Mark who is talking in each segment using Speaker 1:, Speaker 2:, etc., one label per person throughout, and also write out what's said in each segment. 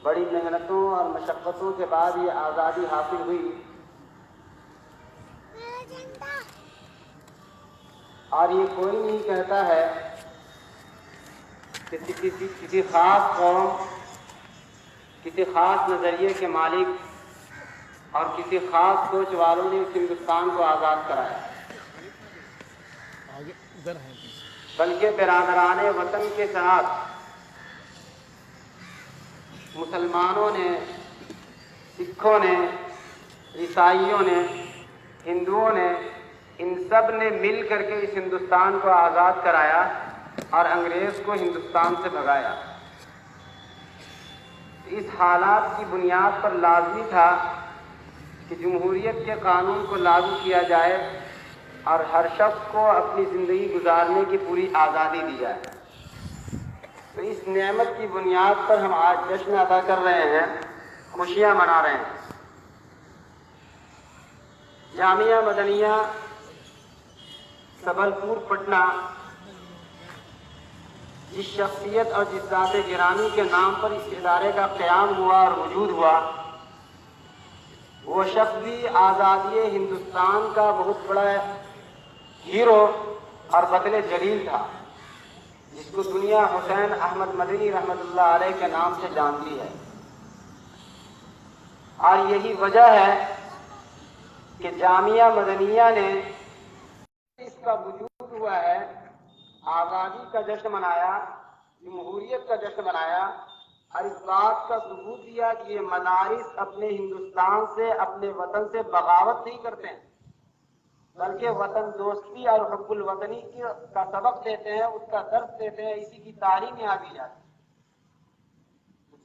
Speaker 1: بڑی محنتوں اور مشقتوں کے بعد یہ آزادی حاصل ہوئی، اور یہ کوئی نہیں کہتا ہے کہ کسی خاص قوم، کسی خاص نظریے کے مالک اور کسی خاص سوچ والوں نے اس ہندوستان کو آزاد کرایا، بلکہ برادران وطن کے ساتھ مسلمانوں نے، سکھوں نے، عیسائیوں نے، ہندوؤں نے، ان سب نے مل کر کے اس ہندوستان کو آزاد کرایا اور انگریز کو ہندوستان سے بھگایا۔ اس حالات کی بنیاد پر لازمی تھا کہ جمہوریت کے قانون کو لاگو کیا جائے اور ہر شخص کو اپنی زندگی گزارنے کی پوری آزادی دی جائے۔ تو اس نعمت کی بنیاد پر ہم آج جشن ادا کر رہے ہیں، خوشیاں منا رہے ہیں۔ جامعہ مدنیہ سبل پور پٹنہ جس شخصیت اور جس ذات گرامی کے نام پر اس ادارے کا قیام ہوا اور وجود ہوا، وہ شخص بھی آزادی ہندوستان کا بہت بڑا ہیرو اور بطل جلیل تھا، جس کو دنیا حسین احمد مدنی رحمۃ اللہ علیہ کے نام سے جانتی ہے۔ اور یہی وجہ ہے کہ جامعہ مدنیہ نے اس کا وجود ہوا ہے، آزادی کا جشن منایا، جمہوریت کا جشن منایا، اور اس بات کا ثبوت دیا کہ یہ مدارس اپنے ہندوستان سے، اپنے وطن سے بغاوت نہیں کرتے ہیں، بلکہ وطن دوستی اور حب الوطنی کا سبق دیتے ہیں، اس کا درس دیتے ہیں، اسی کی تعلیم یہاں دی جاتی ہے۔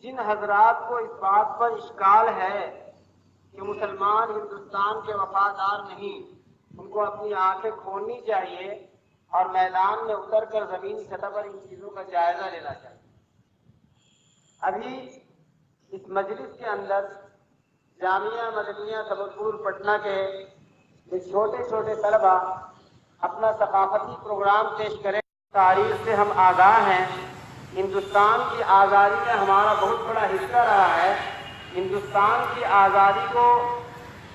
Speaker 1: جن حضرات کو اس بات پر اشکال ہے کہ مسلمان ہندوستان کے وفادار نہیں، ان کو اپنی آنکھیں کھولنی چاہیے اور میدان میں اتر کر زمینی سطح پر ان چیزوں کا جائزہ لینا چاہیے۔ ابھی اس مجلس کے اندر جامعہ مدنیہ سبل پور پٹنہ کے یہ چھوٹے چھوٹے طلبہ اپنا ثقافتی پروگرام پیش کریں۔ تاریخ سے ہم آگاہ ہیں، ہندوستان کی آزادی میں ہمارا بہت بڑا حصہ رہا ہے۔ ہندوستان کی آزادی کو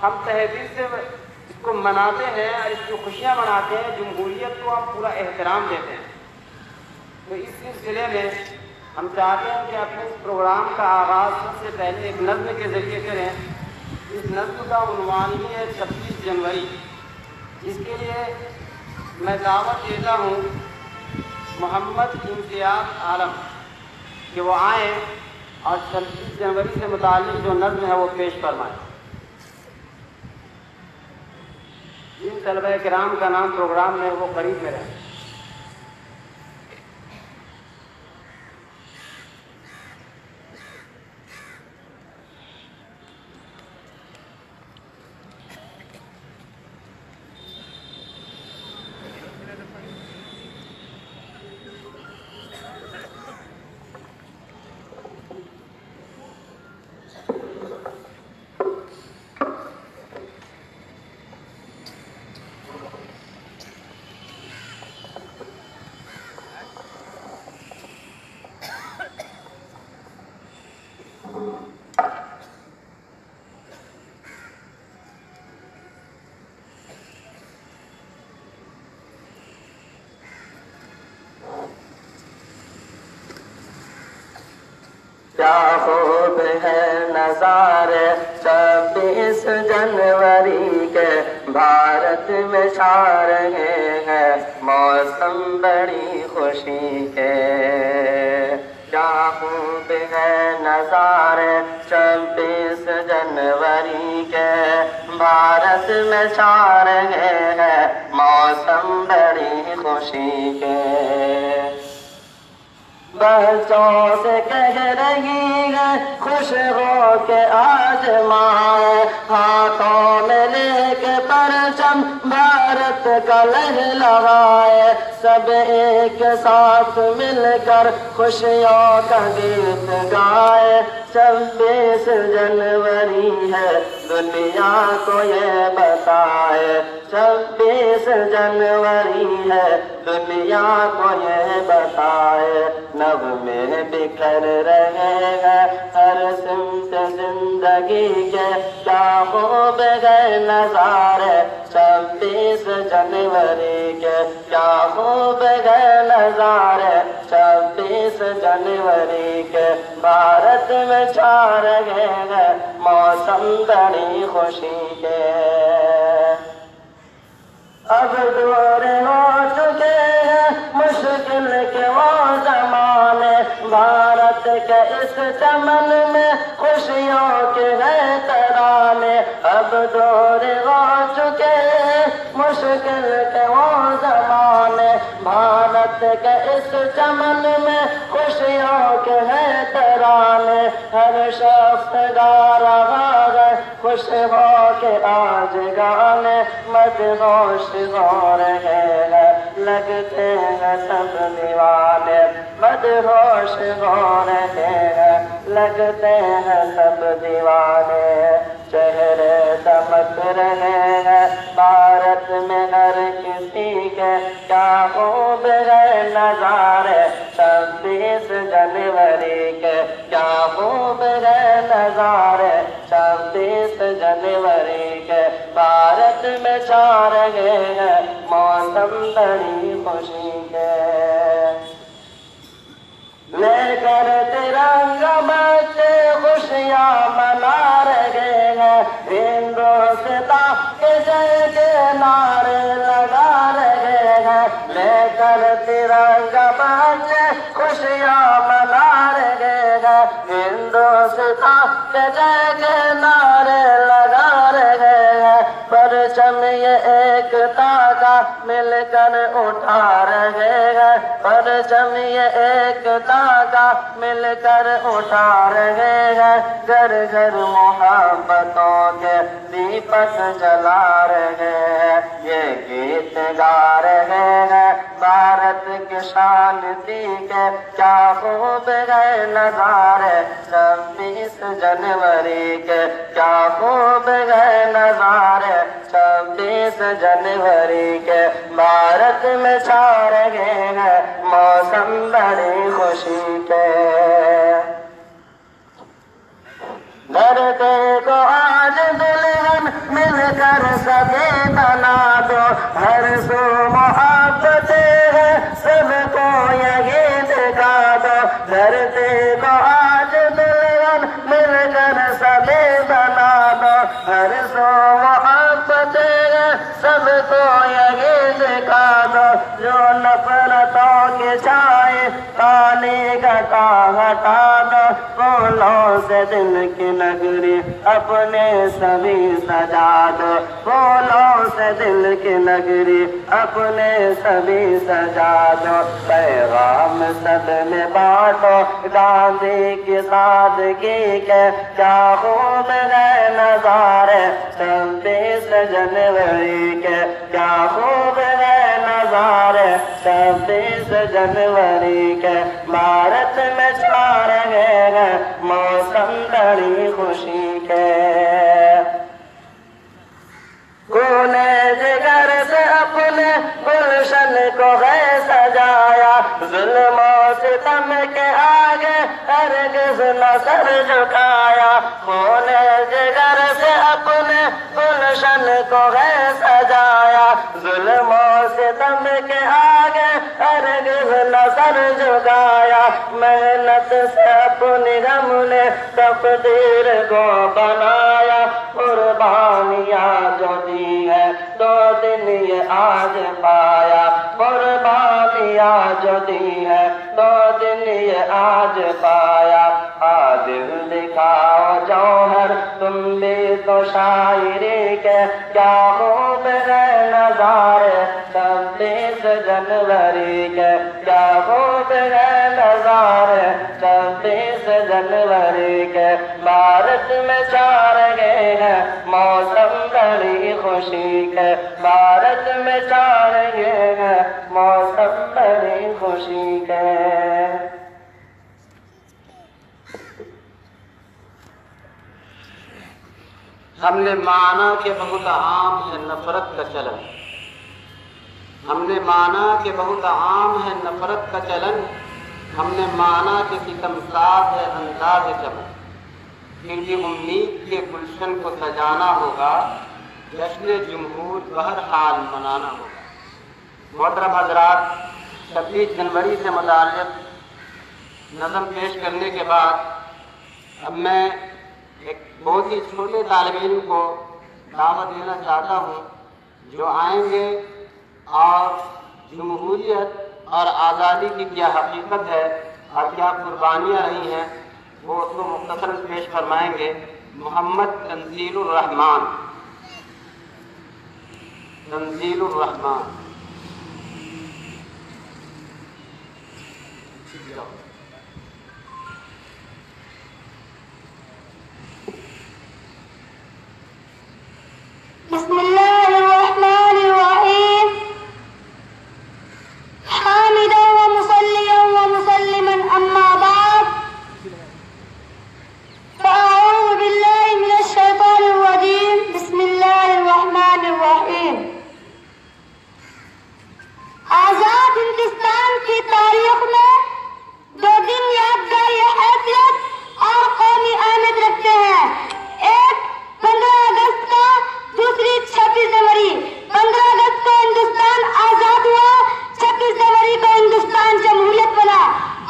Speaker 1: ہم تہ دل سے اس کو مناتے ہیں اور اس کی خوشیاں مناتے ہیں، جمہوریت کو ہم پورا احترام دیتے ہیں۔ تو اس سلسلے میں ہم چاہتے ہیں کہ اپنے اس پروگرام کا آغاز سب سے پہلے ایک نظم کے ذریعے کریں۔ اس نظم کا عنوان ہی ہے 26 جنوری، جس کے لیے میں دعوت دیتا ہوں محمد امتیاز عالم کہ وہ آئیں اور 26 جنوری سے متعلق جو نظم ہے وہ پیش فرمائیں۔ جن طلبہ کرام کا نام پروگرام میں وہ قریب میں رہیں۔
Speaker 2: کیا خوب ہے نظارے 26 جنوری کے، بھارت میں چھا رہے ہیں موسم بڑی خوشی کے۔ کیا خوب ہے نظارے 26 جنوری کے، بھارت میں چھا رہے ہیں موسم بڑی خوشی کے۔ بچوں سے کہہ رہی ہے خوش ہو کے آج ماں، ہاتھوں میں لے کے پرچم بھارت کا لہلائے، سب ایک ساتھ مل کر خوشیوں کا گیت گائے۔ 26 جنوری ہے دنیا کو یہ بتائے، 26 جنوری ہے دنیا کو یہ بتائے، نغمے بکھر رہے ہیں ہر زندگی کے کیا خوب گئے نظارے 26 جنوری کے کیا خوب گئے نظارے 26 جنوری کے بھارت میں چھا رہے ہیں موسم بڑی خوشی کے اب دور ہو چکے ہیں مشکل کے وہ زمانے بھارت کے اس چمن میں خوشیوں کے ہیں ترانے اب دور ہو چکے ہیں مشکل کے وہ زمانے بھارت کے اس چمن میں خوشیوں کے ہیں ترانے ہر شخص گا رہا ہے خوش ہو کے آج گانے مدہوش ہو رہے ہیں لگتے ہیں سب دیوانے مدہوش ہو رہے ہیں لگتے ہیں سب دیوانے چہرے دمک رہے ہیں بھارت میں ہر کسی کے کیا خوب ہے نظارے 26 جنوری کے کیا خوب ہے نظارے 26 جنوری کے بھارت میں چھا رہے ہیں موسم بڑی خوشی کے لے کر ترنگا بچے خوشیاں منا رہے ہیں ہندوستان کے جے کے نعرے لگا رہے ہیں لے کر ترنگا بچے خوشیاں منا رہے ہیں ہندوستان کے جے کے نعرے لگا رہے ہیں پرچم یہ ایکتا کا مل کر اٹھا رہے ہیں پرچم یہ ایکتا کا مل کر اٹھا رہے ہیں گھر گھر محبتوں کے دیپک جلا رہے ہیں یہ گیت گا رہے ہیں بھارت کی شان دی کے کیا خوب گئے نظارے 26 جنوری کے کیا خوب گئے نظارے 26 جنوری کے بھارت میں چھا رہے ہیں موسم بڑی خوشی کے دھرتی کو آج دلہن مل کر سبھی بنا دو ہر سو محبت ہے سب کو یہی دکھا دو دھرتی کو آج دلہن مل کر سبھی بنا دو ہر سو محبت ہے سب کو یہی دکھا دو جو نفرتوں کے چھائے پانی کا ہٹا دو پھولوں سے دل کی نگری اپنے سبھی سجا دو پھولوں سے دل کی نگری اپنے سبھی سجا دو پیغام سب میں بانٹو گاندھی کی سادگی کے کیا خوب ہے نظارے 26 جنوری کے کیا خوب ہے نظارے 26 جنوری کے بھارت میں چھا رہے ہیں موسم بڑی خوشی کے کونے جگر سے اپنے گلشن کو ہے سجایا ظلم و ستم کے آگے ہرگز نہ سر جھکایا کونے جگر سے اپنے گلشن کو ہے سجایا ظلم و ستم کے آگے ہرگز نہ سر جھکایا محنت سے اپنی ہم نے تقدیر کو بنایا قربانیاں جو دی ہے 2 دن یہ آج پایا قربانیاں جو دی ہے 2 دن یہ آج پایا عادل دکھاؤ جوہر تم بھی تو شاعری کے کیا خوب ہے نظارے 26 جنوری کے کیا خوب ہے نظارے 26 جنوری کے بھارت میں چھا رہے ہیں موسم بڑی خوشی کے بھارت میں چھا رہے ہیں موسم بڑی خوشی کے
Speaker 1: ہم نے مانا کہ بہت عام ہے نفرت کا چلن ہم نے مانا کہ بہت عام ہے نفرت کا چلن ہم نے مانا کہ ستم ساز ہے انداز چمن پھر بھی امید کے گلشن کو سجانا ہوگا، جشن جمہور بہرحال منانا ہوگا۔ محترم حضرات، 26 جنوری سے متعلق نظم پیش کرنے کے بعد اب میں ایک بہت ہی چھوٹے طالب علم کو دعوت دینا چاہتا ہوں جو آئیں گے اور جمہوریت اور آزادی کی کیا حقیقت ہے اور کیا قربانیاں رہی ہیں وہ اس کو مختصراً پیش فرمائیں گے۔ محمد تنزیل الرحمان۔ تنزیل الرحمان۔
Speaker 3: بسم الله الرحمن الرحيم حامدا ومصليا ومسلما أما بعد فأعوذ بالله من الشيطان الرجيم بسم الله الرحمن الرحيم آزاد ہندوستان کی تاریخ میں دو دن یادگار حیثیت اور قومی اہمیت رکھتے ہیں، ایک 15 اگست کا، دوسری 26 جنوری۔ 15 اگست کو ہندوستان آزاد ہوا، 26 جنوری کو ہندوستان جمہوریت بنا۔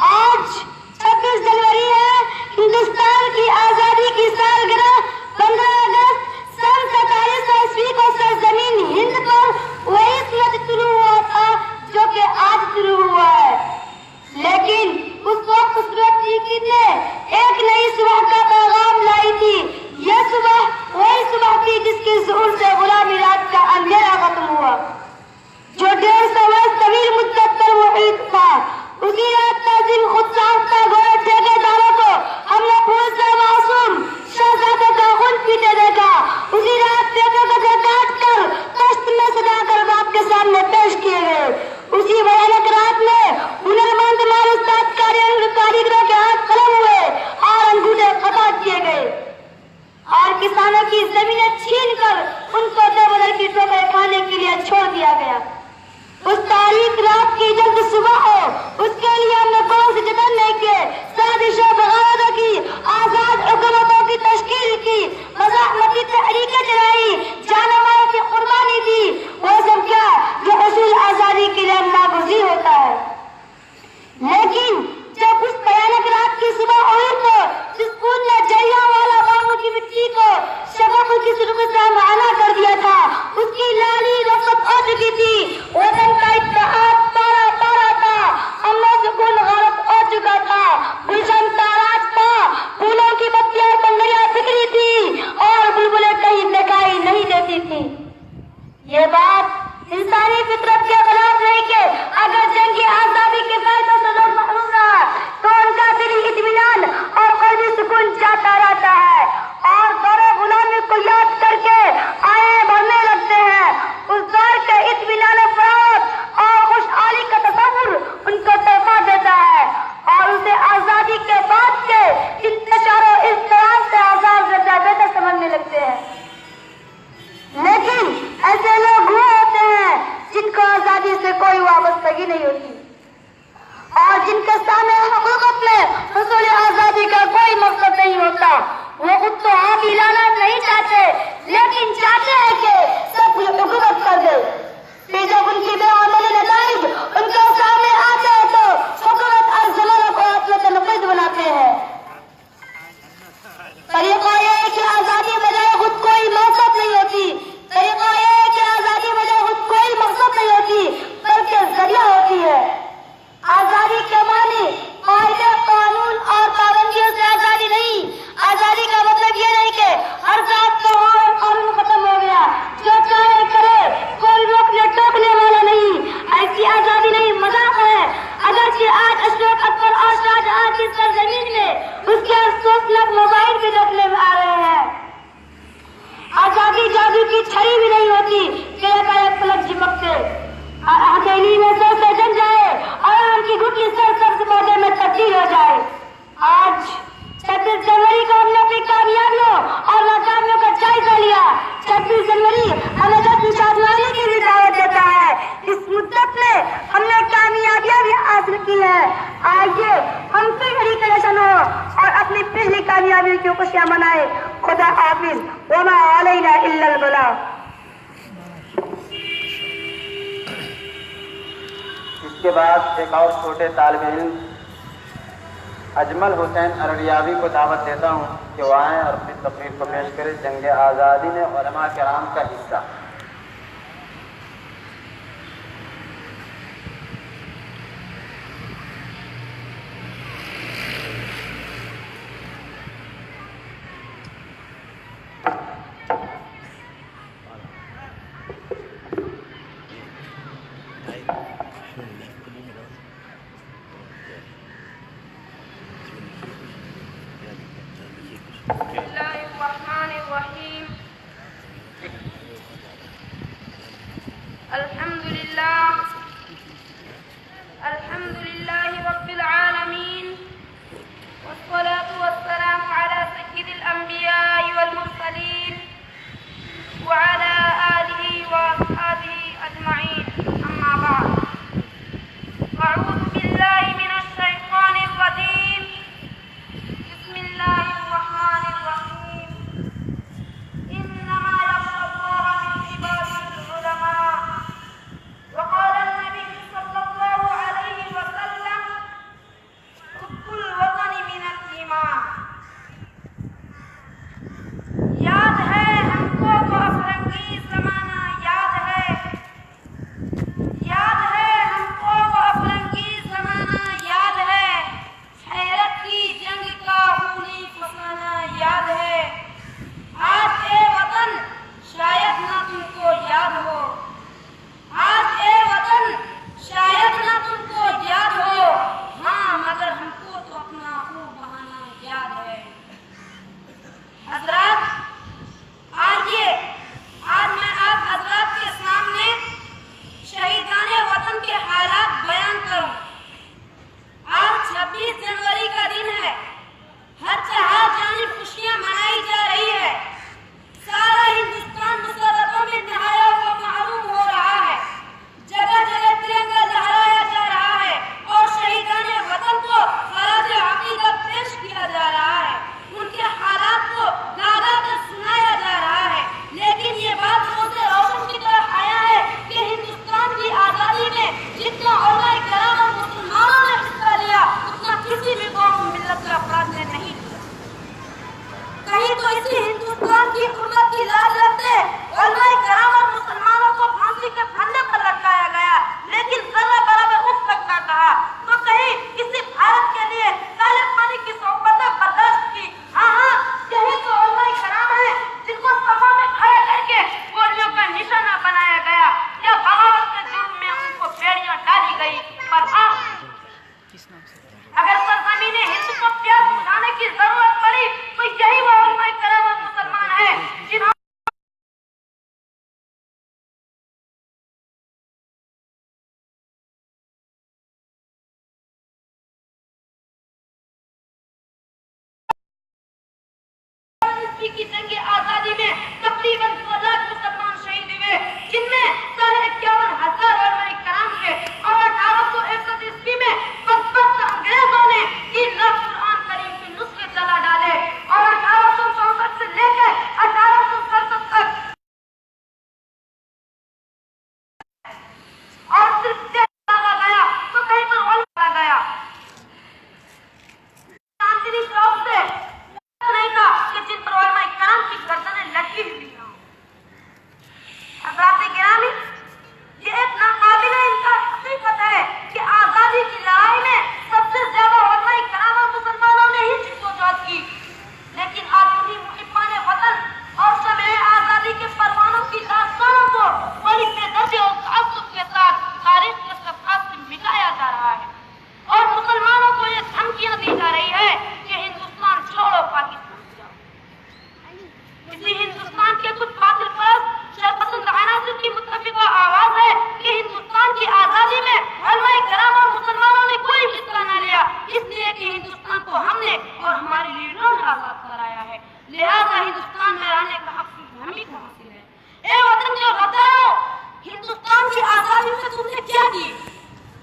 Speaker 3: آج 26 جنوری ہے، ہندوستان کی آزادی کی سالگرہ۔ 15 اگست سن 4700 کو سرزمین ہند پر وہی سورج شروع ہوا تھا جو کہ آج شروع ہوا ہے، لیکن اس وقت سورج جی نے ایک نئی صبح کا پیغام لائی تھی۔ یہ صبح وہی صبح تھی جس کی ظہور سے غلامی رات کا اندھیرا ختم ہوا جو 150 برس طویل مدت پر محیط تھا۔ اسی رات تہذیب خود ساختہ گورے ٹھیکے داروں کو ہم نے پھول سے معصوم شہزادے کا خون پیتے دیکھا۔ اسی رات بیٹوں کو کاٹ کر کشت میں سجا کر باپ کے سامنے پیش کیے گئے۔ اسی بھیانک رات میں ہنرمند مالوستاد کاریگروں کے ہاتھ قلم ہوئے اور انگوٹھے قطع کیے گئے اور کسانوں کی زمینیں چھین کر ان کو دو بدل کی ٹوکر کھانے کے لیے چھوڑ دیا گیا۔ اس تاریخ رات کی جلد صبح ہو، اس کے لیے ہم نے کون سے جتن نہیں کیے، سازشوں بغاوتوں کی، آزاد حکومتوں کی تشکیل کی، مزاحمتی تحریکیں چلائی، جان مال کی قربانی دی، وہ سب کیا جو حصول آزادی کے لیے ناگزیر ہوتا ہے۔ لیکن جب اس بھیانک رات کی صبح ہوئی تو جس خون نے جلیانوالہ باغوں کی مٹی کو شفق کی سرخ سے معنا کر دیا تھا، اس کی لالی رخصت ہو چکی تھی، وطن کا اتحاد تارا تارا تھا، امن سکون غارت ہو چکا تھا، گلشن تاراج تھا، پھولوں کی بتیاں کنڈیاں بکھری تھی اور بلبلیں کہیں دکھائی نہیں دیتی تھی۔ یہ بات انسانی فطرت کے خلاف نہیں کہ اگر جنگی آزادی کے فائدوں سے لوگ محروم رہا تو ان کا دلی اطمینان اور قلبی سکون جاتا رہتا ہے اور دور غلامی کو یاد کر کے آئے بڑھنے لگتے ہیں۔ اس دور کے اطمینان فراغت اور خوشحالی کا تصور ان کو تحفہ دیتا ہے اور اسے آزادی کے بعد کے انتشار و اضطراب سے آزاد زندہ بہتر سمجھنے لگتے ہیں۔ لیکن ایسے لوگ وہ ہوتے ہیں جن کو آزادی سے کوئی وابستگی نہیں ہوتی اور جن کے سامنے حقیقت میں حصول آزادی کا کوئی مقصد نہیں ہوتا۔ وہ خود تو آگ لانا نہیں چاہتے لیکن چاہتے ہیں کہ سب حکومت کر دے۔ پھر جب ان کی بے عملی نتائج ان کے سامنے آتے ہیں تو حکومت اور زمانوں کو اپنے تنقید بناتے ہیں۔ طریقہ یہ ہے کہ آزادی بجائے خود کوئی مقصد نہیں ہوتی، طریقہ یہ ہے کہ آزادی بجائے خود کوئی مقصد نہیں ہوتی بلکہ ذریعہ ہوتی ہے۔ آزادی کے معنی قاعدے قانون اور پابندیوں سے آزادی نہیں۔ آزادی کا مطلب یہ نہیں کہ ہر ذات کا قانون ختم ہو گیا، جو چاہے کرے، کوئی روکنے ٹوکنے والا نہیں۔ ایسی آزادی نہیں، مذاق ہے۔ اگرچہ آج اشرف اکبر اور شاہجہاں کی سرزمین میں اس کے افسوسناک موبائل بھی دیکھنے میں آ رہے ہیں۔ آزادی جادو کی چھڑی بھی نہیں ہوتی کہ ایک پلک جھپکتے ہتھیلی میں سر سے جم جائے اور ان کی گھٹی سر سبز پودے میں تبدیل ہو جائے۔ آج 26 جنوری کو ہم نے اپنی کامیابیوں اور ناکامیوں کا جائزہ لیا۔ 26 جنوری ہمیں جشن شادمانی کی بھی دعوت دیتا ہے۔ اس مدت میں ہم نے کامیابی کامیابی حاصل کی ہے. آئیے ہم سے بڑی کلیکشن ہو اور اپنی پہلی کامیابی کی خوشیاں منائے. خدا حافظ. وما علینا الا البلاغ.
Speaker 1: اس کے بعد ایک اور چھوٹے طالب علم اجمل حسین ارریاوی کو دعوت دیتا ہوں کہ وہ آئیں اور اپنی تقریر کو پیش کریں. جنگ آزادی میں علماء کرام کا حصہ.
Speaker 3: الحمد لله رب العالمين والصلاة والسلام على سيد الأنبياء والمرسلين وعلى آله وأصحابه أجمعين. أما بعد، أعوذ بالله من الشيطان الرجيم. بسم الله الرحمن الرحيم. إنما يخشى الله من عباده العلماء. وقال النبي صلى الله عليه وسلم: حب الوطن من الإيمان. یاد ہے ہم کو وہ افرنگی زمانہ، یاد ہے ہم کو وہ افرنگی زمانہ، یاد ہے حیرت کی جنگ کا خونی فسانہ، یاد ہے. آج اے وطن شاید نہ تم کو یاد ہو، آج اے وطن شاید نہ تم کو یاد ہو، ہاں مگر ہم کو تو اپنا خوب بہانا یاد ہے. حضرات، آئیے آج میں آپ حضرات کے سامنے شہیدان وطن کے حالات بیان کروں. آج 26 جنوری کا دن ہے. ہر جانب خوشیاں منائی جا رہی ہے. سارا ہندوستان مسرتوں میں نہایا ہوا معلوم ہو رہا ہے. جگہ جگہ ترنگا لہرایا جا رہا ہے اور شہیدان وطن کو خراج عقیدت پیش کیا جا رہا ہے. ان کے حالات کو گا گا کر سنایا جا رہا ہے. لیکن یہ بات روز روشن کی طرح آیا ہے کہ ہندوستان کی آزادی میں جتنا علماء کرام اور مسلمانوں نے حصہ لیا اتنا کسی بھی قوم ملت کے افراد نے نہیں لیا. کہیں تو اسی ہندوستان کی حرمت کی لاج رکھتے علماء کرام اور مسلمانوں کو پھانسی کے پھندے پر لٹکایا گیا، لیکن ذرہ برابر اٹھ تک نہ کہا. تو کہیں کسی بھارت کے لیے کالے پانی کی صحبتیں برداشت کی. ہاں یہی تو علماء کرام ہیں جن کو صفا میں کھڑا کر کے گولیوں کا نشانہ بنایا گیا یا بغاوت کے جرم میں ان کو بیڑیاں ڈالی گئی. پر اگر سرزمین ہند کو پیاس بجھانے کی ضرورت پڑی تو یہی وہ علماء کرام اور مسلمان ہیں جنہوں کی جنگ آزادی میں تقریباً 2 لاکھ مسلمان شہید ہوئے، جن میں 51,000 علماء کرام تھے. اور 1861 عیسوی میں بدبخت انگریزوں نے 3 لاکھ قرآن کریم کے نسخے جلا ڈالے اور 1864 سے لے کر 1867 تک اور صرف ڈالا گیا تو کہیں پر علماء گیا. چاندنی چوک سے نہیں تھا کہ جن پر علماء کرام کی گردنیں لٹکی ہوئی ہوں. حضرات گرامی، یہ ایک ناقابل انکار حقیقت ہے کہ آزادی کی لڑائی میں سب سے زیادہ علماء کرام اور مسلمانوں نے ہی جدوجہد کی. لیکن آج انہیں محبان وطن اور شمع آزادی کے پروانوں کی داستانوں کو بڑی بے دردی اور تعصب کے ساتھ تاریخ کے صفحات سے مٹایا جا رہا ہے اور مسلمانوں کو یہ دھمکیاں دی جا رہی ہے کہ ہندوستان چھوڑو پاکستان جاؤ. اسی ہندوستان کے کچھ باطل پرست شرپسند عناصر کی متفقہ آواز ہے کہ ہندوستان کی آزادی میں علماء کرام اور مسلمانوں نے کوئی حصہ نہ لیا، اس لیے کہ ہندوستان کو ہم نے اور ہمارے لیڈروں نے آزاد کرایا ہے، لہذا ہندوستان میں رہنے کا حق ہمیں کو حاصل ہے. اے وطن کے غداروں، ہندوستان کی آزادی سے تم نے کیا کی؟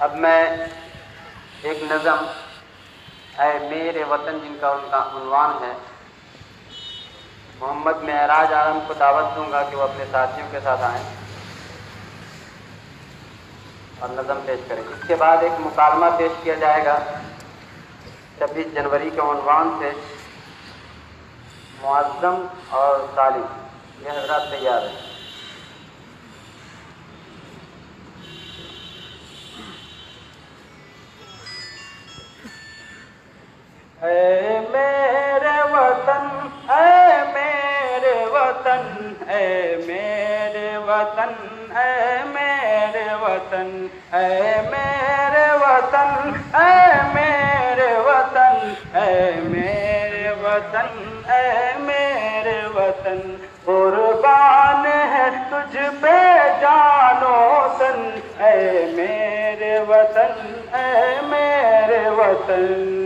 Speaker 1: اب میں ایک نظم اے میرے وطن جن کا ان کا عنوان ہے، محمد معراج عالم کو دعوت دوں گا کہ وہ اپنے ساتھیوں کے ساتھ آئیں اور نظم پیش کریں۔ اس کے بعد ایک مکالمہ پیش کیا جائے گا 26 جنوری کے عنوان سے، معظم اور طالب۔ یہ حضرات تیار ہیں۔
Speaker 2: اے میرے وطن، اے میرے وطن، اے میرے وطن، اے میرے وطن، اے میرے وطن، اے میرے وطن، اے میرے وطن، اے میرے وطن، قربان ہے تجھ پہ جان و تن، اے میرے وطن، اے میرے وطن۔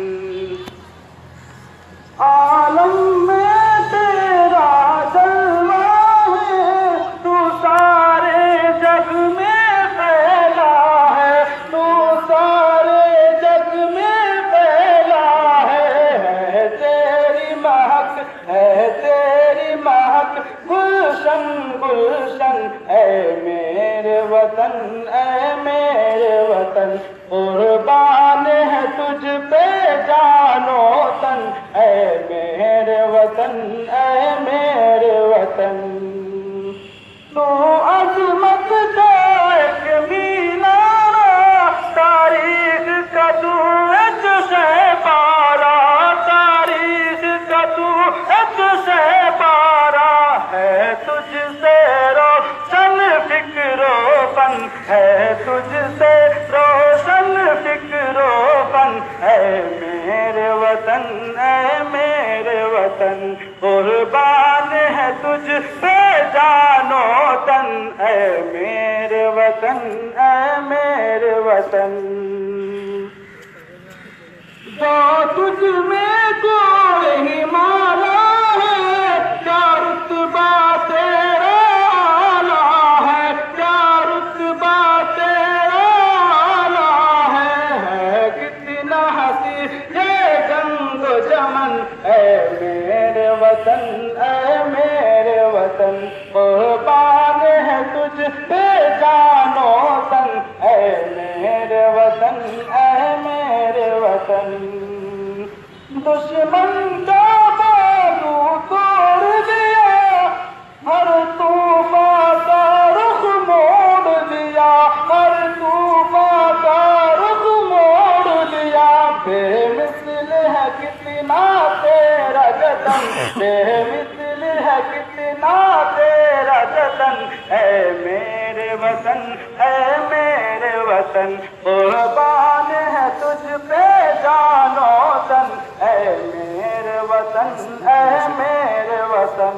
Speaker 2: عالم میں تیرا جلوہ ہے، تو سارے جگ میں پھیلا ہے، تو سارے جگ میں پھیلا ہے تیری مہک، ہے تیری مہک گلشن گلشن، اے میرے وطن، اے میرے وطن، قربان ہے تجھ پہ جان و تن، اے میرے وطن، اے میرے وطن۔ تو عظمت کا ایک مینارہ، تاریخ کا تو ایک شہپارہ، تاریخ کا تو ایک شہپارہ، ہے تجھ سے روشن فکر و فن، ہے تجھ سے روشن فکر و فن، اے میرے وطن، اے میرے میرے وطن قربان ہے تجھ پہ جان و تن، اے میرے وطن اے میرے وطن، جو تجھ میں کوئی ہی مانا ہے، کیا رتبہ تیرا اعلیٰ ہے، کیا رتبہ تیرا اعلیٰ ہے کتنا حسین یہ جنگ و جمن، اے میرے وطن اے میرے وطن قربان ہے تجھ پہ جان و تن، اے میرے وطن اے میرے وطن، دشمن کا بازو توڑ دیا، ہر طوفان کا رخ موڑ دیا، ہر طوفان کا رخ موڑ دیا، بے مثل ہے کتنا تیرا جتن، بے مثل ہے کتنا تیرا جتن، اے میرے وطن اے میرے وطن قربان ہے تجھ پہ جان و تن، اے میرے وطن اے میرے وطن،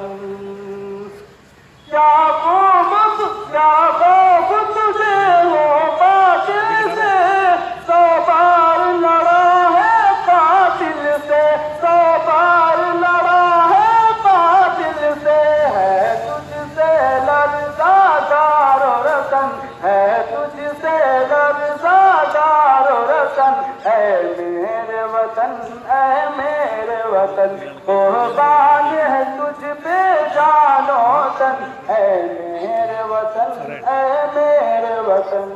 Speaker 2: کیا خوب تجھے ہو باطل سے، سو بار لڑا ہے قاتل سے، سو بار لڑا ہے قاتل سے، ہے تجھ سے لرزا دار و رتن، ہے تجھ سے لرزا دار و رتن، اے میرے وطن اے میرے وطن قربان ہے تجھ پہ جان و تن، اے میرے وطن اے میرے وطن،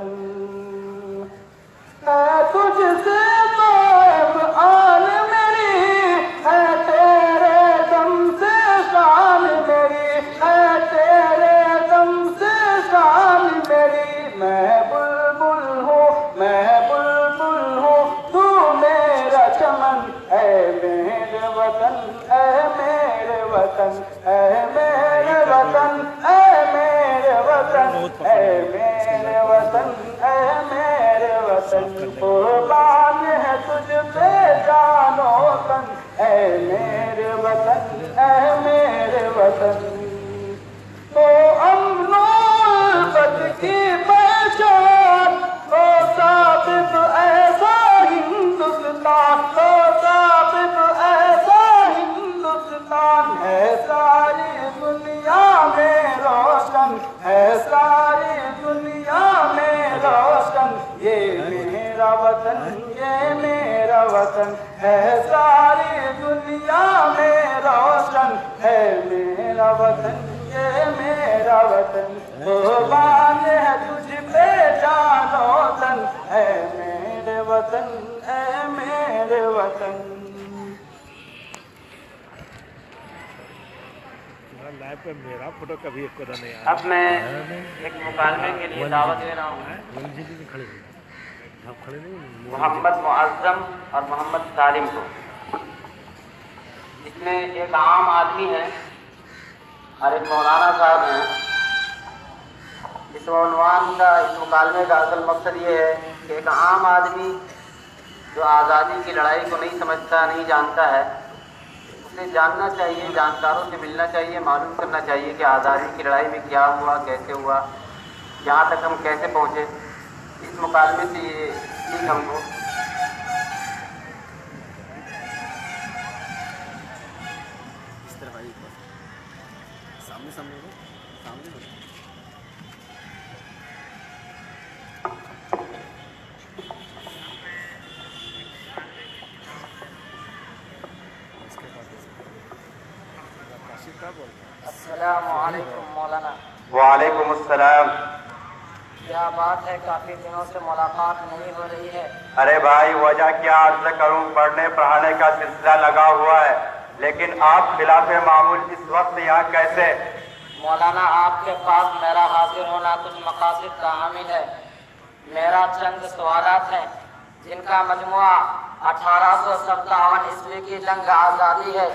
Speaker 2: اے تجھ سے طیب آل میری، اے تیرے دم سے شان میری، اے تیرے دم سے شان میری، میں بلبل ہوں میں بلبل ہوں تو میرا چمن، اے میرے وطن اے میرے وطن اے میرے وطن اے میرے وطن اے میرے وطن اے میرے وطن قربان ہے تجھ پہ جان و تن، اے میرے وطن اے میرے وطن، تو امن و الفت کی پہچان، تو ثابت ایسا ہندوستان، تو ثابت ایسا ہندوستان، ہے ساری دنیا میں روشن، ہے ساری دنیا میں روشن، یہ میرا وطن یہ میرا وطن، ہے ساری دنیا میں روشن، ہے میرا وطن یہ میرا وطن قربان ہے تجھ پہ جان و تن، اے میرے وطن اے میرے وطن۔
Speaker 4: میرا فوٹو کبھی ایک کو نہیں آیا۔
Speaker 1: اب میں ایک مکالمے کے لیے دعوت دے رہا ہوں محمد معظم اور محمد سالم کو، جس میں ایک عام آدمی ہے اور ایک مولانا صاحب ہیں۔ اس عنوان کا اس مکالمے کا اصل مقصد یہ ہے کہ ایک عام آدمی جو آزادی کی لڑائی کو نہیں سمجھتا نہیں جانتا ہے، اسے جاننا چاہیے، جانکاروں سے ملنا چاہیے، معلوم کرنا چاہیے کہ آزادی کی لڑائی میں کیا ہوا، کیسے ہوا، یہاں تک ہم کیسے پہنچے۔ اس مکالمے سے یہ سیکھ ہم کو السلام علیکم مولانا۔
Speaker 2: وعلیکم السلام۔
Speaker 1: کیا بات ہے، کافی دنوں سے ملاقات نہیں ہو رہی ہے؟
Speaker 2: ارے بھائی وجہ کیا عرض کروں، پڑھنے پڑھانے کا سلسلہ لگا ہوا ہے، لیکن آپ خلاف معمول اس وقت یہاں کیسے؟
Speaker 1: مولانا آپ کے پاس میرا حاضر ہونا کچھ مقاصد کا حامل ہے۔ میرا چند سوالات ہیں جن کا مجموعہ 1857 عیسوی کی جنگ آزادی ہے،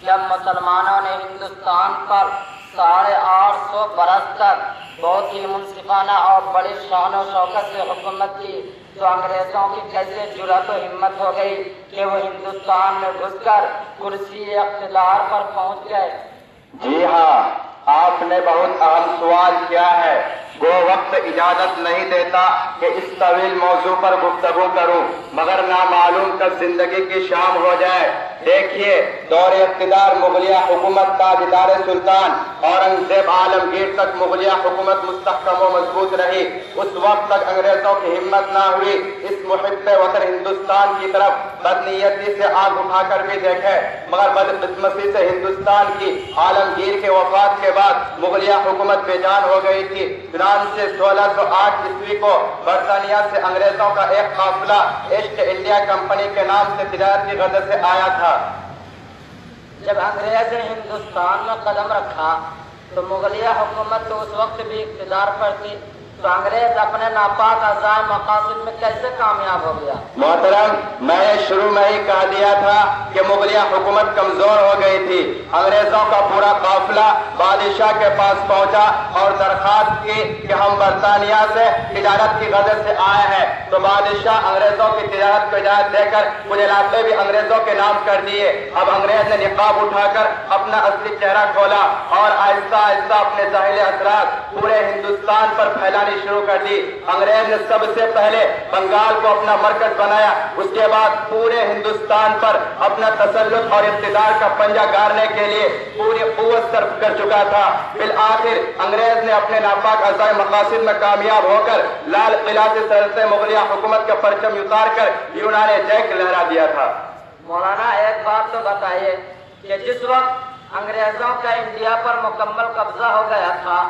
Speaker 1: جب مسلمانوں نے ہندوستان پر
Speaker 2: 850 برس تک بہت ہی منصفانہ اور بڑی شان و شوکت سے حکومت کی، تو انگریزوں کی کیسے جرأت و ہمت ہو گئی کہ وہ ہندوستان میں گھس کر کرسی اقتدار پر پہنچ گئے؟
Speaker 5: جی ہاں، آپ نے بہت اہم سوال کیا ہے۔ وہ وقت اجازت نہیں دیتا کہ اس طویل موضوع پر گفتگو کروں، مگر نامعلوم کب زندگی کی شام ہو جائے۔ دیکھیے، دور اقتدار مغلیہ حکومت تاجدار سلطان اورنگزیب عالمگیر تک مغلیہ حکومت مستحکم و مضبوط رہی۔ اس وقت تک انگریزوں کی ہمت نہ ہوئی اس محب وطن ہندوستان کی طرف بدنیتی سے آنکھ اٹھا کر بھی دیکھے، مگر بدقسمتی سے ہندوستان کی عالمگیر کے وفات کے بعد مغلیہ حکومت بے جان ہو گئی تھی۔ چنانچہ 1608 عیسوی کو برطانیہ سے انگریزوں کا ایک قافلہ ایسٹ انڈیا کمپنی کے نام سے تجارت کی غرض سے آیا تھا۔
Speaker 2: جب انگریز نے ہندوستان میں قدم رکھا تو مغلیہ حکومت تو اس وقت بھی اقتدار پر تھی، تو انگریز اپنے ناپاک عزائم مقاصد میں کیسے کامیاب ہو گیا؟
Speaker 5: محترم، میں نے شروع میں ہی کہا دیا تھا کہ مغلیہ حکومت کمزور ہو گئی تھی۔ انگریزوں کا پورا قافلہ بادشاہ کے پاس پہنچا اور درخواست کی کہ ہم برطانیہ سے تجارت کی غرض سے آئے ہیں، تو بادشاہ انگریزوں کی تجارت کو اجازت دے کر کچھ علاقے بھی انگریزوں کے نام کر دیے۔ اب انگریز نے نقاب اٹھا کر اپنا اصلی چہرہ کھولا اور آہستہ آہستہ اپنے ظاہری اثرات پورے ہندوستان پر پھیلانے شروع کر دی۔ انگریز نے سب سے پہلے بنگال کو اپنا مرکز بنایا، اس کے بعد پورے ہندوستان پر اپنا تسلط اور اقتدار کا پنجہ گاڑنے کے لیے پوری قوت صرف کر چکا تھا۔ بالآخر انگریز نے اپنے ناپاک عزائم مقاصد میں کامیاب ہو کر لال قلعہ سے سلطنت مغلیہ حکومت کا پرچم اتار کر یونان جیک لہرا دیا تھا۔
Speaker 2: مولانا، ایک بات تو بتائیے کہ جس وقت انگریزوں کا انڈیا پر مکمل قبضہ ہو گیا تھا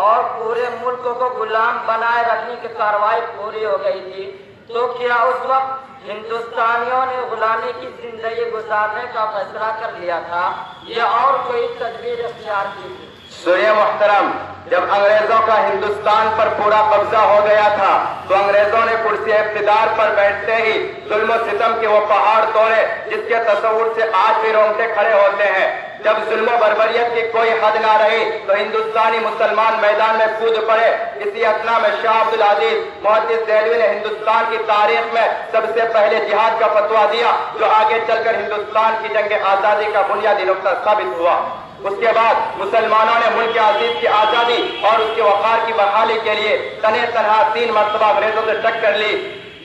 Speaker 2: اور پورے ملک کو غلام بنائے رکھنے کی کارروائی پوری ہو گئی تھی، تو کیا اس وقت ہندوستانیوں نے غلامی کی زندگی گزارنے کا فیصلہ کر لیا تھا یا اور کوئی تدبیر اختیار کی تھی؟
Speaker 5: سنیے محترم، جب انگریزوں کا ہندوستان پر پورا قبضہ ہو گیا تھا تو انگریزوں نے کرسی اقتدار پر بیٹھتے ہی ظلم و ستم کے وہ پہاڑ توڑے جس کے تصور سے آج بھی رونگٹے کھڑے ہوتے ہیں۔ جب ظلم و بربریت کی کوئی حد نہ رہی تو ہندوستانی مسلمان میدان میں کود پڑے۔ اسی اثنا میں شاہ عبد العزیز محدث دہلوی نے ہندوستان کی تاریخ میں سب سے پہلے جہاد کا فتویٰ دیا، جو آگے چل کر ہندوستان کی جنگ آزادی کا بنیادی نقطہ ثابت ہوا۔ اس کے بعد مسلمانوں نے ملک عزیز کی آزادی اور اس کے وقار کی بحالی کے لیے تنہا تنہا 3 مرتبہ انگریزوں سے ٹکر لی،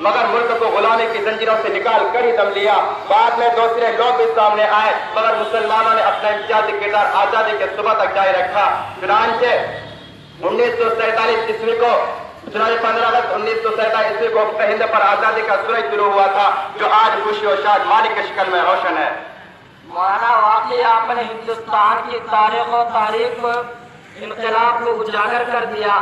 Speaker 5: مگر ملک کو غلامی کی زنجیروں سے نکال کر ہی دم لیا۔ بعد میں دوسرے لوگ بھی سامنے آئے، مگر مسلمانوں نے اپنا امتیازی کردار آزادی کے صبح تک جاری رکھا۔ چنانچہ 1947 عیسوی کو 15 اگست 1947 عیسوی کو ہند پر آزادی کا سورج شروع ہوا تھا، جو آج خوشی و شاد مالی کی شکل میں روشن ہے۔
Speaker 2: مولانا، واقعی آپ نے ہندوستان کی تاریخ انقلاب کو اجاگر کر دیا،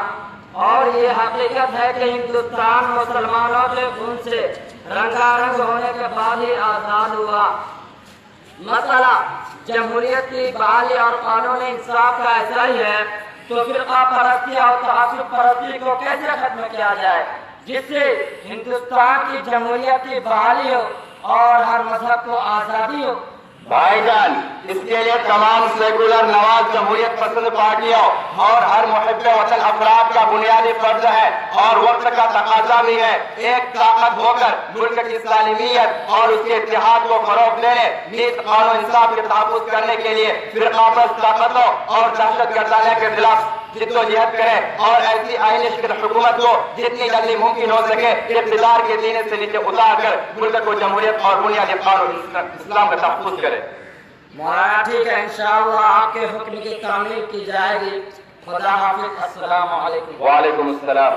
Speaker 2: اور یہ حقیقت ہے کہ ہندوستان مسلمانوں کے خون سے رنگا رنگ ہونے کے بعد ہی آزاد ہوا۔ مسئلہ جمہوریت کی بحالی اور قانون انصاف کا ایسا ہی ہے، تو فرقہ پرستی اور تعصب پرستی کو کیسے ختم کیا جائے جس سے ہندوستان کی جمہوریت کی بحالی ہو اور ہر مذہب کو آزادی ہو؟
Speaker 5: بھائی جان، اس کے لیے تمام سیکولر نواز جمہوریت پسند پارٹیوں اور ہر محب وطن افراد کا بنیادی فرض ہے اور وقت کا تقاضا بھی ہے، ایک طاقت ہو کر ملک کی سالمیت اور اس کے اتحاد کو فروغ دینے، نیز قانون انصاف کے تحفظ کرنے کے لیے فرقہ پرست طاقتوں اور دہشت گردانہ کے خلاف جدوجہد کریں اور ایسی آئینی شکل حکومت کو جتنی جلدی ممکن ہو سکے اقتدار کے زینے سے نیچے اتار کر ملک کو جمہوریت اور بنیادی قانون اسلام کا تحفظ کرے۔
Speaker 2: مولانا، ٹھیک ہے، انشاءاللہ آپ کے حکم کی تعمیل کی جائے گی۔ خدا حافظ، السلام علیکم۔
Speaker 5: وعلیکم السلام۔